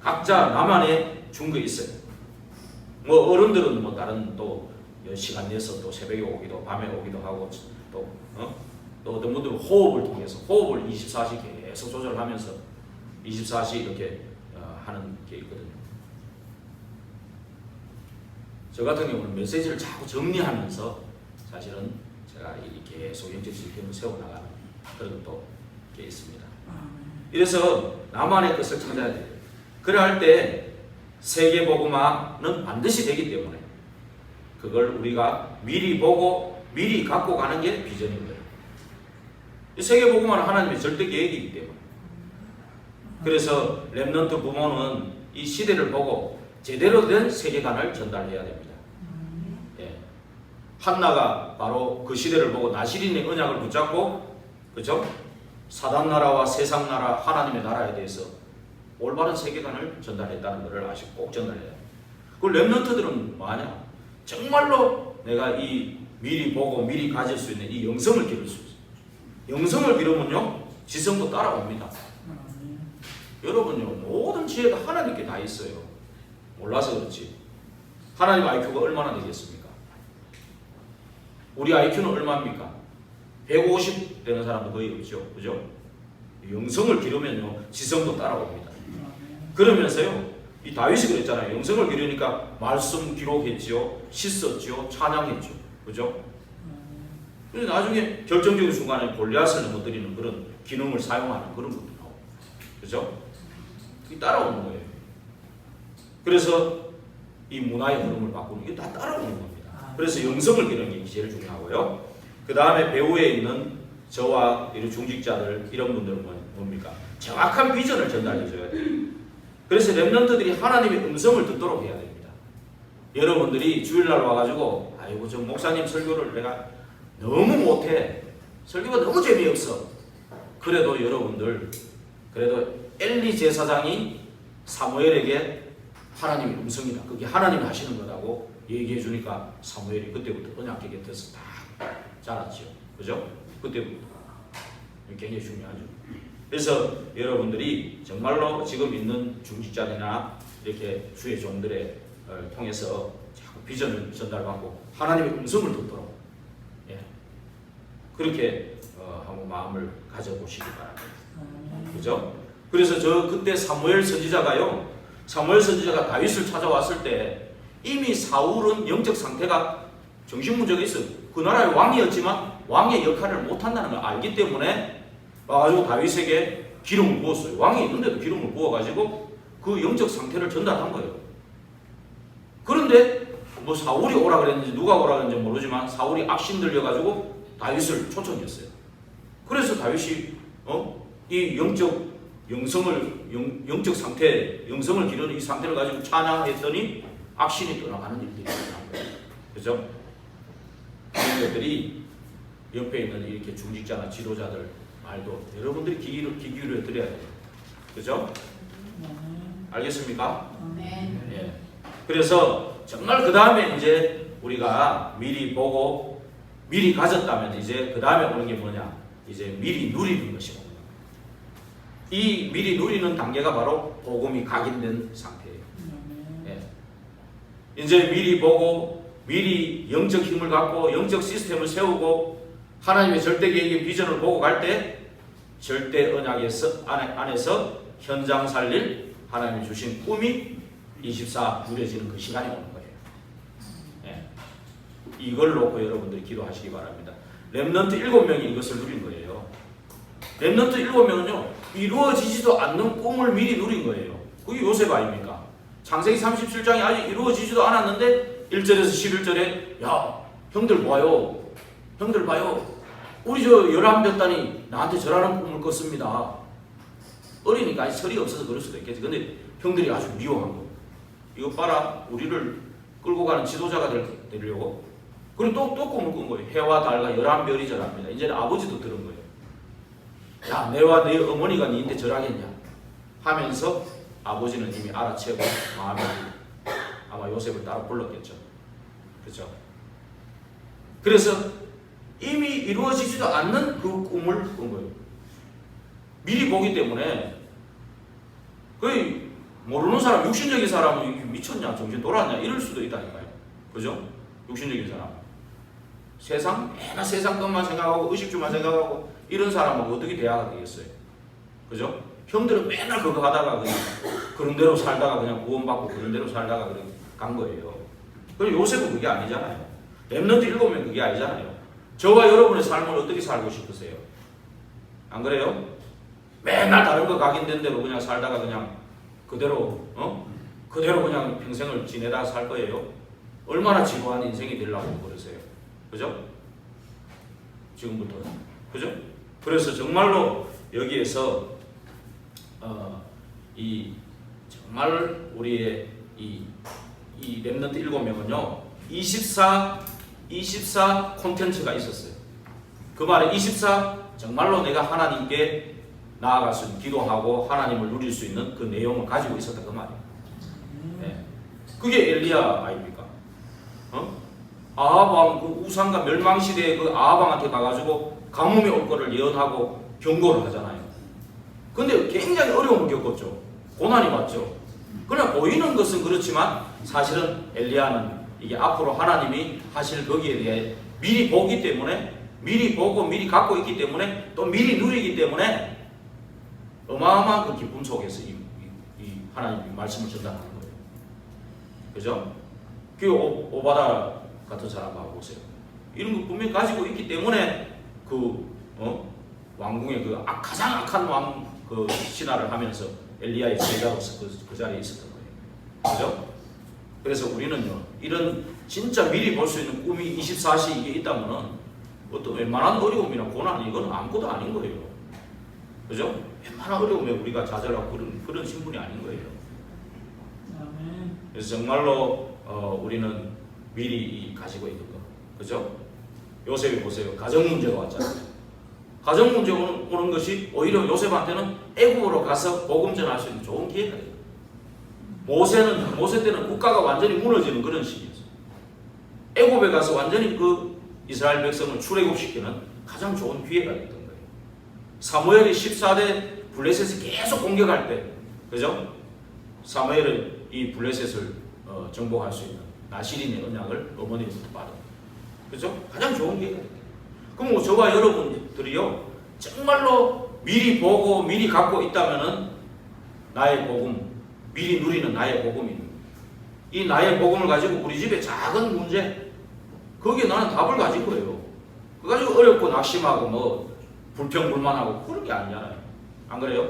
[SPEAKER 1] 각자 나만의 준 거 있어요. 뭐 어른들은 뭐 다른 또 시간 내서 또 새벽에 오기도 밤에 오기도 하고 또 어떤 분들은 호흡을 통해서 호흡을 24시 계속 조절하면서 24시 이렇게 하는 게 있거든요. 저 같은 경우는 메시지를 자꾸 정리하면서 사실은 제가 이렇게 계속 영적 시스템을 세워나가는 그런 것도 있습니다. 이래서 나만의 것을 찾아야 돼요. 그래 할 때 세계복음화는 반드시 되기 때문에 그걸 우리가 미리 보고 미리 갖고 가는 게 비전인 거예요. 세계복음화는 하나님의 절대 계획이기 때문에. 그래서 렘넌트 부모는 이 시대를 보고 제대로 된 세계관을 전달해야 됩니다. 예. 한나가 바로 그 시대를 보고 나시린의 언약을 붙잡고, 그죠? 사단 나라와 세상 나라, 하나님의 나라에 대해서 올바른 세계관을 전달했다는 것을 아시고 꼭 전달해야 돼요. 그 렘넌트들은 뭐하냐? 정말로 내가 이 미리 보고 미리 가질 수 있는 이 영성을 기를 수 있어요. 영성을 기르면요 지성도 따라옵니다. 여러분요 모든 지혜가 하나님께 다 있어요. 몰라서 그렇지. 하나님 IQ가 얼마나 되겠습니까? 우리 IQ는 얼마입니까? 150 되는 사람도 거의 없죠. 그죠? 영성을 기르면요 지성도 따라옵니다. 그러면서요 이 다윗이 그랬잖아요. 영성을 기르니까 말씀 기록했지요, 씻었지요, 찬양했죠. 그죠? 그래서 나중에 결정적인 순간에 골리앗을 넘어뜨리는 그런 기능을 사용하는 그런 것도 나오고, 그죠? 그게 따라오는 거예요. 그래서 이 문화의 흐름을 바꾸는 게 다 따라오는 겁니다. 그래서 영성을 기르는 게 제일 중요하고요. 그 다음에 배후에 있는 저와 이런 중직자들 이런 분들은 뭡니까? 정확한 비전을 전달해줘야 돼요. 그래서 렘넌트들이 하나님의 음성을 듣도록 해야 됩니다. 여러분들이 주일날 와가지고 아이고 저 목사님 설교를 내가 너무 못해, 설교가 너무 재미없어. 그래도 여러분들 그래도 엘리 제사장이 사무엘에게 하나님의 음성이다, 그게 하나님이 하시는 거라고 얘기해 주니까 사무엘이 그때부터 언약궤 곁에서 다 자랐죠. 그죠? 그때부터 굉장히 중요하죠. 그래서 여러분들이 정말로 지금 있는 중직자들이나 이렇게 주의 종들의 통해서 자꾸 비전을 전달받고 하나님의 음성을 듣도록 그렇게 한번 마음을 가져보시기 바랍니다. 그죠? 그래서 그때 사무엘 선지자가요, 사무엘 선지자가 다윗을 찾아왔을 때 이미 사울은 영적 상태가 정신 문제가 있어요. 그 나라의 왕이었지만 왕의 역할을 못한다는 걸 알기 때문에 와가지고 다윗에게 기름을 부었어요. 왕이 있는데도 기름을 부어가지고 그 영적 상태를 전달한 거예요. 그런데 뭐 사울이 오라 그랬는지 누가 오라 그랬는지 모르지만 사울이 악신 들려가지고 다윗을 초청했어요. 그래서 다윗이 이 영적 영적 상태, 영성을 기르는 이 상태를 가지고 찬양했더니 악신이 떠나가는 일들이 일어난 거예요. 그죠? 이런 것들이 옆에 있는 이렇게 중직자나 지도자들 말도 여러분들이 귀 기울여 드려야 돼요. 그죠? 알겠습니까?
[SPEAKER 2] 네.
[SPEAKER 1] 예. 그래서 정말 그 다음에 이제 우리가 미리 보고 미리 가졌다면 이제 그 다음에 오는 게 뭐냐? 이제 미리 누리는 것이고 이 미리 누리는 단계가 바로 복음이 각인된 상태예요. 예. 이제 미리 보고 미리 영적 힘을 갖고 영적 시스템을 세우고 하나님의 절대 계획의 비전을 보고 갈 때 절대 언약에서 안에서 현장 살릴 하나님이 주신 꿈이 24 누려지는 그 시간이 오는 거예요. 예. 이걸 놓고 여러분들이 기도하시기 바랍니다. 렘넌트 7명이 이것을 누린 거예요. 렘넌트 7명은요 이루어지지도 않는 꿈을 미리 누린 거예요. 그게 요셉 아닙니까? 창세기 37장이 아직 이루어지지도 않았는데 1절에서 11절에 야 형들 봐요. 형들 봐요. 우리 저 11몇 단이 나한테 절하는 꿈을 꿨습니다. 어리니까 아직 철이 없어서 그럴 수도 있겠지. 근데 형들이 아주 미워한 거. 이거 봐라. 우리를 끌고 가는 지도자가 되려고. 그리고 또 꿈을 꾼 거예요. 해와 달과 11별이 절합니다. 이제는 아버지도 들은 거예요. 야 내와 내 어머니가 니한테 절하겠냐 하면서 아버지는 이미 알아채고 마음에 아마 요셉을 따로 불렀겠죠. 그렇죠? 그래서 이미 이루어지지도 않는 그 꿈을 꾼 거예요. 미리 보기 때문에 거의 모르는 사람, 육신적인 사람은 미쳤냐, 정신 돌았냐 이럴 수도 있다니까요. 그죠? 육신적인 사람. 맨날 세상 것만 생각하고 의식주만 생각하고 이런 사람은 어떻게 대화가 되겠어요? 그죠? 형들은 맨날 그거 하다가 그냥 그런 대로 살다가 그냥 구원받고 그런 대로 살다가 그냥 간 거예요. 그리고 요셉은 그게 아니잖아요. 렘넌트 7명 그게 아니잖아요. 저와 여러분의 삶을 어떻게 살고 싶으세요? 안 그래요? 맨날 다른 거 각인된 대로 그냥 살다가 그냥 그대로 그대로 그냥 평생을 지내다 살 거예요? 얼마나 지루한 인생이 되려고 그러세요? 그죠? 지금부터. 그죠? 그래서 정말로 여기에서 정말 우리의 이 렘넌트 7명은요 24 콘텐츠가 있었어요. 그 말에 24 정말로 내가 하나님께 나아갈 수 있는 기도하고 하나님을 누릴 수 있는 그 내용을 가지고 있었다 그 말이에요. 네. 그게 엘리야 아닙니까? 아하방 그 우상과 멸망 시대에 그 아하방한테 가가지고 가뭄이 올 거를 예언하고 경고를 하잖아요. 근데 굉장히 어려움을 겪었죠. 고난이 왔죠. 그러나 보이는 것은 그렇지만 사실은 엘리야는 이게 앞으로 하나님이 하실 거기에 대해 미리 보기 때문에 미리 보고 미리 갖고 있기 때문에 또 미리 누리기 때문에 어마어마한 그 기쁨 속에서 이 하나님의 말씀을 전달하는 거예요. 그죠? 그 오바다 같은 사람 봐보세요. 이런 거 분명히 가지고 있기 때문에 왕궁의 그 가장 악한 왕 그 신하를 하면서 엘리야의 제자로서 그 자리에 있었던 거예요. 그죠? 그래서 우리는요 이런 진짜 미리 볼 수 있는 꿈이 24시 이게 있다면은 어떤 웬만한 어려움이나 고난 이건 아무것도 아닌 거예요. 그죠? 웬만한 어려움에 우리가 좌절하고 그런 신분이 아닌 거예요. 그래서 정말로 우리는 미리 가지고 있는 거. 그죠? 요셉이 보세요. 가정 문제가 왔잖아요. 가정 문제 오는 것이 오히려 요셉한테는 애굽으로 가서 복음 전할 수 있는 좋은 기회가 돼요. 모세 때는 국가가 완전히 무너지는 그런 시기였어요. 애굽에 가서 완전히 그 이스라엘 백성을 출애굽시키는 가장 좋은 기회가 됐던 거예요. 사무엘이 14대 블레셋을 계속 공격할 때, 그죠? 사무엘은 이 블레셋을 정복할 수 있는 나시린의 언약을 어머니로부터 받은, 그죠? 가장 좋은 기회가 됐어요. 그럼 저와 여러분들이요 정말로 미리 보고 미리 갖고 있다면은 나의 복음, 미리 누리는 나의 복음이 이 나의 복음을 가지고 우리 집의 작은 문제, 거기에 나는 답을 가질 거예요. 그거 가지고 어렵고 낙심하고 뭐 불평불만하고 그런 게 아니잖아요. 안 그래요?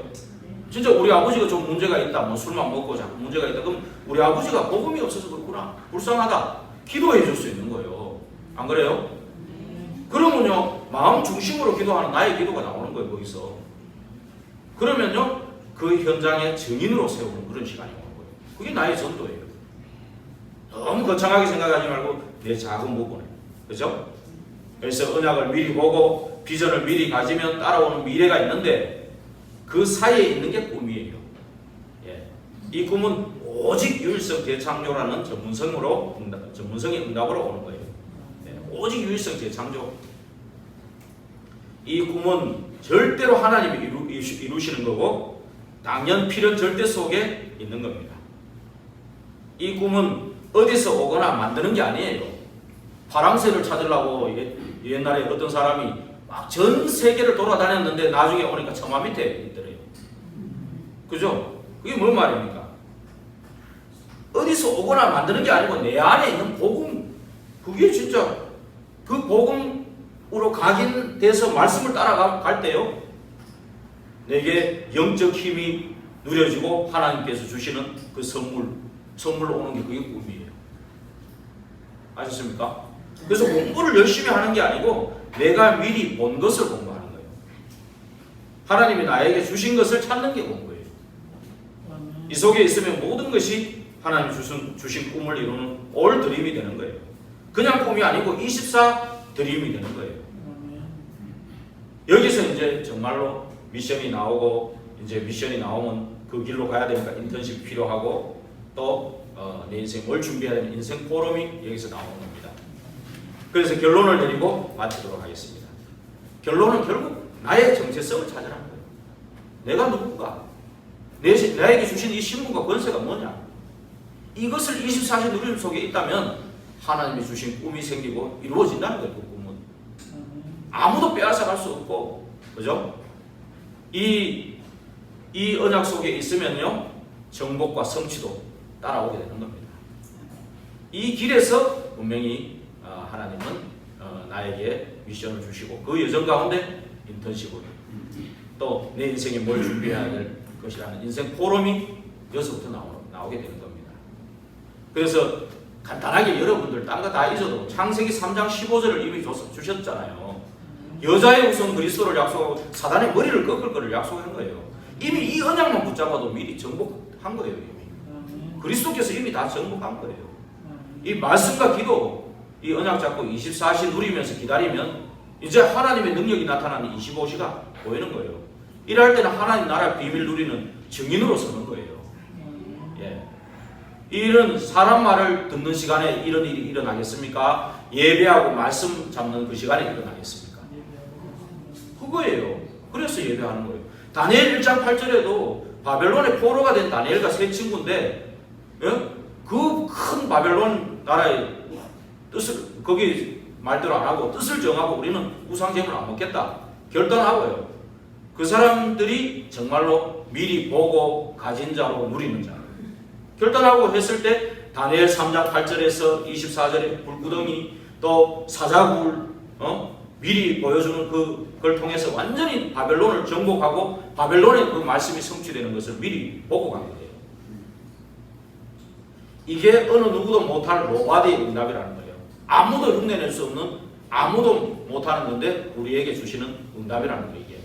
[SPEAKER 1] 진짜 우리 아버지가 좀 문제가 있다, 뭐 술만 먹고 자꾸 문제가 있다, 그럼 우리 아버지가 복음이 없어서 그렇구나, 불쌍하다, 기도해 줄 수 있는 거예요. 안 그래요? 그러면요, 마음 중심으로 기도하는 나의 기도가 나오는 거예요, 거기서. 그러면요, 그 현장에 증인으로 세우는 그런 시간이 오는 거예요. 그게 나의 전도예요. 너무 거창하게 생각하지 말고 내 작은 부분에. 그죠? 그래서 언약을 미리 보고 비전을 미리 가지면 따라오는 미래가 있는데 그 사이에 있는 게 꿈이에요. 예. 이 꿈은 오직 유일성 재창조라는 전문성의 응답으로 오는 거예요. 예. 오직 유일성 재창조. 이 꿈은 절대로 하나님이 이루시는 거고 당연 필연 절대 속에 있는 겁니다. 이 꿈은 어디서 오거나 만드는 게 아니에요. 파랑새를 찾으려고 옛날에 어떤 사람이 막 전 세계를 돌아다녔는데 나중에 오니까 처마 밑에 있더래요. 그죠? 그게 뭔 말입니까? 어디서 오거나 만드는 게 아니고 내 안에 있는 복음, 그게 진짜 그 복음으로 각인돼서 말씀을 따라갈 때요, 내게 영적 힘이 누려지고 하나님께서 주시는 그 선물로 오는 게 그게 꿈이에요. 아셨습니까? 그래서 공부를 열심히 하는 게 아니고 내가 미리 본 것을 공부하는 거예요. 하나님이 나에게 주신 것을 찾는 게 공부예요. 이 속에 있으면 모든 것이 하나님 주신 꿈을 이루는 올 드림이 되는 거예요. 그냥 꿈이 아니고 24 드림이 되는 거예요. 여기서 이제 정말로 미션이 나오고, 이제 미션이 나오면 그 길로 가야 되니까 인턴십 필요하고, 또 내 인생 뭘 준비해야 되는 인생 포럼이 여기서 나오는 겁니다. 그래서 결론을 내리고 마치도록 하겠습니다. 결론은 결국 나의 정체성을 찾으라는 거예요. 내가 누군가? 나에게 주신 이 신분과 권세가 뭐냐? 이것을 24시 누림 속에 있다면 하나님이 주신 꿈이 생기고 이루어진다는 거예요. 그 꿈은 아무도 빼앗아갈 수 없고, 그죠? 이 언약 속에 있으면요, 정복과 성취도 따라오게 되는 겁니다. 이 길에서 분명히 하나님은 나에게 미션을 주시고 그 여정 가운데 인턴십을, 또 내 인생에 뭘 준비해야 될 것이라는 인생 포럼이 여기서부터 나오게 되는 겁니다. 그래서 간단하게 여러분들 딴 거 다 잊어도 창세기 3장 15절을 이미 주셨잖아요. 여자의 우선 그리스도를 약속하고 사단의 머리를 꺾을 것을 약속한 거예요. 이미 이 언약만 붙잡아도 미리 정복한 거예요. 이미 그리스도께서 이미 다 정복한 거예요. 이 말씀과 기도, 이 언약 잡고 24시 누리면서 기다리면 이제 하나님의 능력이 나타나는 25시가 보이는 거예요. 이럴 때는 하나님 나라 비밀 누리는 증인으로 서는 거예요. 예. 이런 사람 말을 듣는 시간에 이런 일이 일어나겠습니까? 예배하고 말씀 잡는 그 시간에 일어나겠습니까? 그거예요. 그래서 예배하는 거예요. 다니엘 1장 8절에도 바벨론의 포로가 된 다니엘과 세 친구인데, 예? 그 큰 바벨론 나라의 뜻을, 거기 말대로 안 하고 뜻을 정하고 우리는 우상제물을 안 먹겠다 결단하고요. 그 사람들이 정말로 미리 보고 가진 자로 누리는 자 결단하고 했을 때 다니엘 3장 8절에서 24절에 불구덩이, 또 사자굴, 미리 보여주는 그걸 통해서 완전히 바벨론을 정복하고 바벨론의 그 말씀이 성취되는 것을 미리 보고 간 거예요. 이게 어느 누구도 못할 노바디의 응답이라는 거예요. 아무도 흉내낼 수 없는, 아무도 못하는 건데 우리에게 주시는 응답이라는 거예요. 이게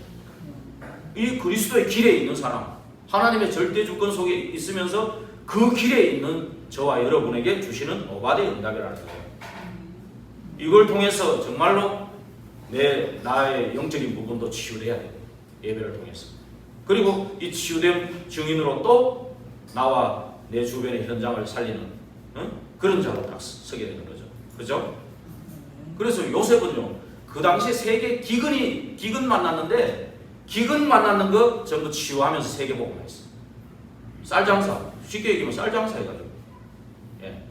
[SPEAKER 1] 이 그리스도의 길에 있는 사람, 하나님의 절대 주권 속에 있으면서 그 길에 있는 저와 여러분에게 주시는 노바디의 응답이라는 거예요. 이걸 통해서 정말로 나의 영적인 부분도 치유돼야 돼요. 예배를 통해서. 그리고 이 치유된 증인으로 또 나와 내 주변의 현장을 살리는 그런 자로 딱 서게 되는 거죠. 그죠? 그래서 요셉은요, 그 당시에 세계 기근 만났는데, 기근 만났는 거 전부 치유하면서 세계복음을 했어요. 쌀장사, 쉽게 얘기하면 쌀장사 해가지고. 예.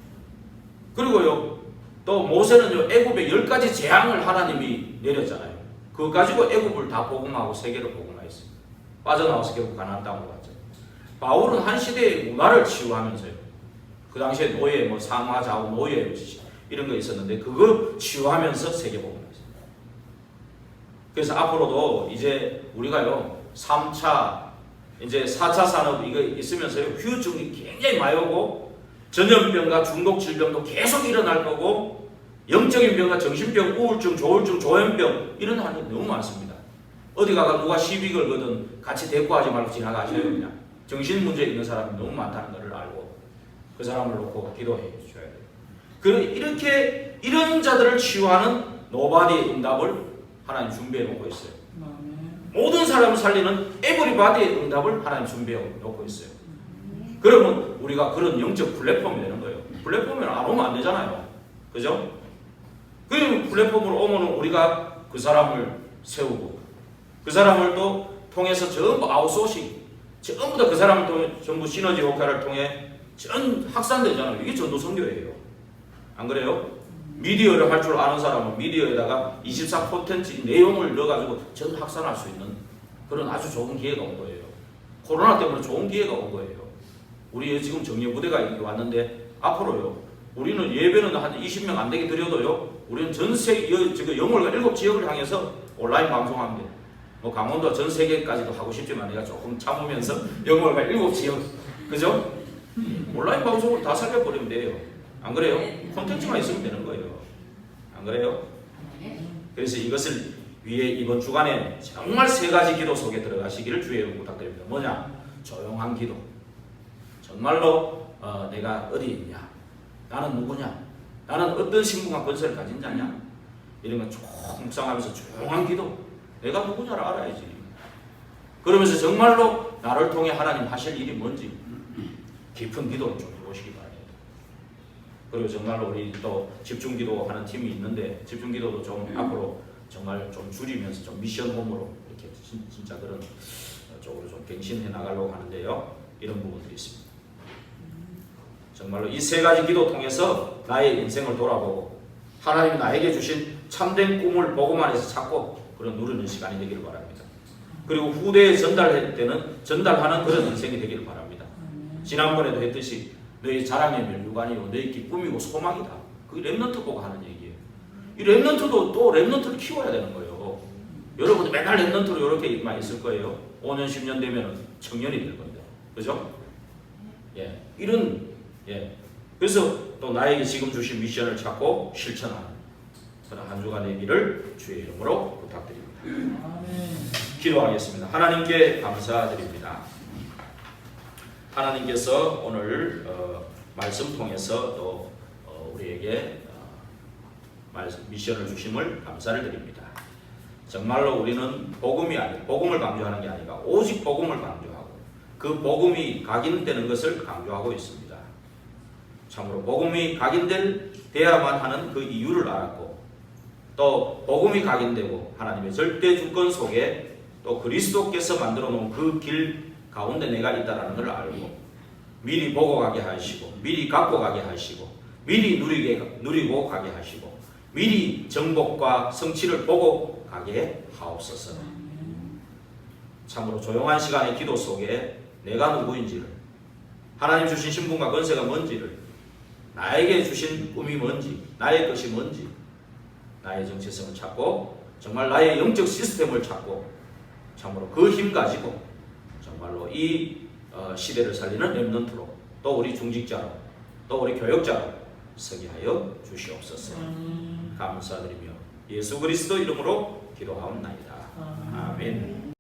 [SPEAKER 1] 그리고요, 또 모세는요, 애굽에 10가지 재앙을 하나님이 내렸잖아요. 그거 가지고 애굽을 다 복음하고 세계를 복음화했어요. 빠져나와서 결국 가나안 땅으로 갔죠. 바울은 한 시대의 문화를 치유하면서요, 그 당시에 노예, 뭐 상하좌우 노예 이런 거 있었는데 그거 치유하면서 세계복음을 했어요. 그래서 앞으로도 이제 우리가요 3차 이제 4차 산업 이거 있으면서요 후유증이 굉장히 많이 오고 전염병과 중독 질병도 계속 일어날 거고 영적인 병과 정신병, 우울증, 조울증, 조현병 이런 환이 너무 많습니다. 어디 가가 누가 시비 걸거든 같이 대꾸하지 말고 지나가셔요. 그냥 정신 문제 있는 사람이 너무 많다는 것을 알고 그 사람을 놓고 기도해 주셔야 돼요. 이렇게 이런 자들을 치유하는 노바디의 응답을 하나님 준비해 놓고 있어요. 모든 사람을 살리는 에브리바디의 응답을 하나님 준비해 놓고 있어요. 그러면 우리가 그런 영적 플랫폼이 되는 거예요. 플랫폼에 안 오면 안 되잖아요. 그죠? 그 플랫폼으로 오면 우리가 그 사람을 세우고 그 사람을 또 통해서 전부 아웃소싱 전부 다 그 사람을 통해 전부 시너지 효과를 통해 전 확산되잖아요. 이게 전도 선교예요. 안 그래요? 미디어를 할 줄 아는 사람은 미디어에다가 24 콘텐츠 내용을 넣어가지고 전 확산할 수 있는 그런 아주 좋은 기회가 온 거예요. 코로나 때문에 좋은 기회가 온 거예요. 우리 지금 정예부대가 이렇게 왔는데 앞으로요. 우리는 예배는 한 20명 안 되게 드려도요. 우리는 전 세계 영월과 7지역을 향해서 온라인 방송합니다. 뭐 강원도 전 세계까지도 하고 싶지만 내가 조금 참으면서 영월과 7지역 그죠? 온라인 방송을 다 살려버리면 돼요. 안 그래요? 콘텐츠만 있으면 되는 거예요. 안 그래요? 그래서 이것을 위해 이번 주간에 정말 3가지 기도 속에 들어가시기를 주의 부탁드립니다. 뭐냐? 조용한 기도. 정말로 내가 어디 있냐? 나는 누구냐? 나는 어떤 신분과 권세를 가진 자냐? 이런 거 쭉 묵상하면서 조용한 기도. 내가 누구냐를 알아야지. 그러면서 정말로 나를 통해 하나님 하실 일이 뭔지 깊은 기도를 좀 해보시기 바랍니다. 그리고 정말로 우리 또 집중기도 하는 팀이 있는데 집중기도도 좀 앞으로 정말 좀 줄이면서 좀 미션홈으로 이렇게 진짜 그런 쪽으로 좀 갱신해 나가려고 하는데요. 이런 부분들이 있습니다. 정말로 이 3가지 기도 통해서 나의 인생을 돌아보고 하나님이 나에게 주신 참된 꿈을 복음 안에서 찾고 그런 누리는 시간이 되기를 바랍니다. 그리고 후대에 전달할 때는 전달하는 그런 인생이 되기를 바랍니다. 지난번에도 했듯이 너희 자랑의 멸류관이요 너희 기쁨이고 소망이다. 그게 랩넌트 보고 하는 얘기예요. 이 랩넌트도 또 랩넌트를 키워야 되는 거예요. 여러분도 맨날 랩넌트로 이렇게만 있을 거예요. 5년 10년 되면 청년이 될 겁니다. 그죠? 예, 그래서 또 나에게 지금 주신 미션을 찾고 실천하는 그런 한 주간 되기를 주의 이름으로 부탁드립니다. 기도하겠습니다. 하나님께 감사드립니다. 하나님께서 오늘 말씀 통해서 또 우리에게 미션을 주심을 감사를 드립니다. 정말로 우리는 복음을 강조하는 게 아니라 오직 복음을 강조하고 그 복음이 각인되는 것을 강조하고 있습니다. 참으로 복음이 각인돼야만 하는 그 이유를 알았고 또 복음이 각인되고 하나님의 절대 주권 속에 또 그리스도께서 만들어 놓은 그 길 가운데 내가 있다는 걸 알고 미리 보고 가게 하시고 미리 갖고 가게 하시고 미리 누리고 가게 하시고 미리 정복과 성취를 보고 가게 하옵소서. 참으로 조용한 시간의 기도 속에 내가 누구인지를 하나님 주신 신분과 권세가 뭔지를 나에게 주신 꿈이 뭔지 나의 것이 뭔지 나의 정체성을 찾고 정말 나의 영적 시스템을 찾고 참으로 그 힘 가지고 정말로 이 시대를 살리는 렘넌트로 또 우리 중직자로 또 우리 교역자로 서게 하여 주시옵소서. 감사드리며 예수 그리스도 이름으로 기도하옵나이다. 아멘.